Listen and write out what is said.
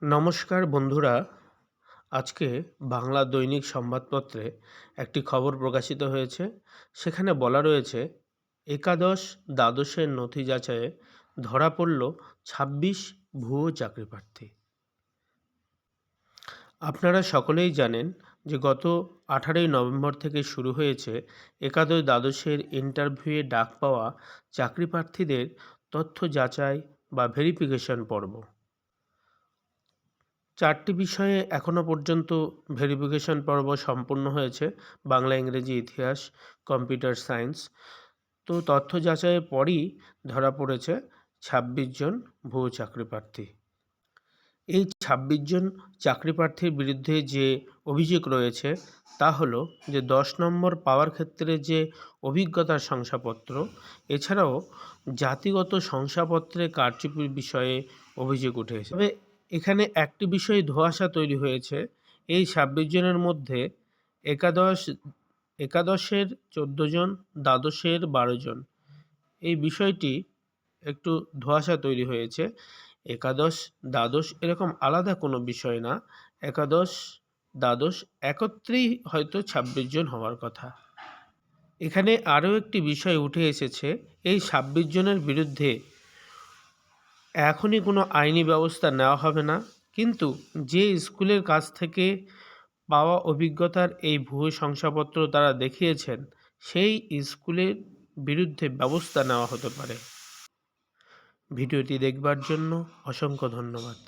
নমস্কার বন্ধুরা, আজকে বাংলা দৈনিক সংবাদপত্রে একটি খবর প্রকাশিত হয়েছে। সেখানে বলা রয়েছে, একাদশ দ্বাদশের নথি যাচাইয়ে ধরা পড়ল ২৬ ভুয়ো চাকরিপ্রার্থী। আপনারা সকলেই জানেন যে গত ১৮ই নভেম্বর থেকে শুরু হয়েছে একাদশ দ্বাদশের ইন্টারভিউয়ে ডাক পাওয়া চাকরিপ্রার্থীদের তথ্য যাচাই বা ভেরিফিকেশন পর্ব। ৪টি বিষয়ে এখনও পর্যন্ত ভেরিফিকেশন পর্ব সম্পূর্ণ হয়েছে: বাংলা, ইংরেজি, ইতিহাস, কম্পিউটার সায়েন্স। তো তথ্য যাচাইয়ের পরই ধরা পড়েছে ২৬ জন ভুয়ো চাকরিপ্রার্থী। এই ২৬ জন চাকরিপ্রার্থীর বিরুদ্ধে যে অভিযোগ রয়েছে তা হলো যে ১০ নম্বর পাওয়ার ক্ষেত্রে যে অভিজ্ঞতার শংসাপত্র, এছাড়াও জাতিগত শংসাপত্রে কারচুপির বিষয়ে অভিযোগ উঠে এসেছে। তবে এখানে একটি বিষয়ে ধোঁয়াশা তৈরি হয়েছে। এই ২৬ জনের মধ্যে একাদশের ১৪ জন, দ্বাদশের ১২ জন। এই বিষয়টি একটু ধোঁয়াশা তৈরি হয়েছে। একাদশ, দ্বাদশ এরকম আলাদা কোনো বিষয় না। একাদশ, দ্বাদশ একত্রেই হয়তো ২৬ জন হওয়ার কথা। এখানে আরও একটি বিষয় উঠে এসেছে, এই ২৬ জনের বিরুদ্ধে এখনই কোনো আইনি ব্যবস্থা নেওয়া হবে না, কিন্তু যে স্কুলের কাছ থেকে পাওয়া অভিজ্ঞতার এই ভুয়ো শংসাপত্র তারা দেখিয়েছেন, সেই স্কুলের বিরুদ্ধে ব্যবস্থা নেওয়া হতে পারে। ভিডিওটি দেখবার জন্য অসংখ্য ধন্যবাদ।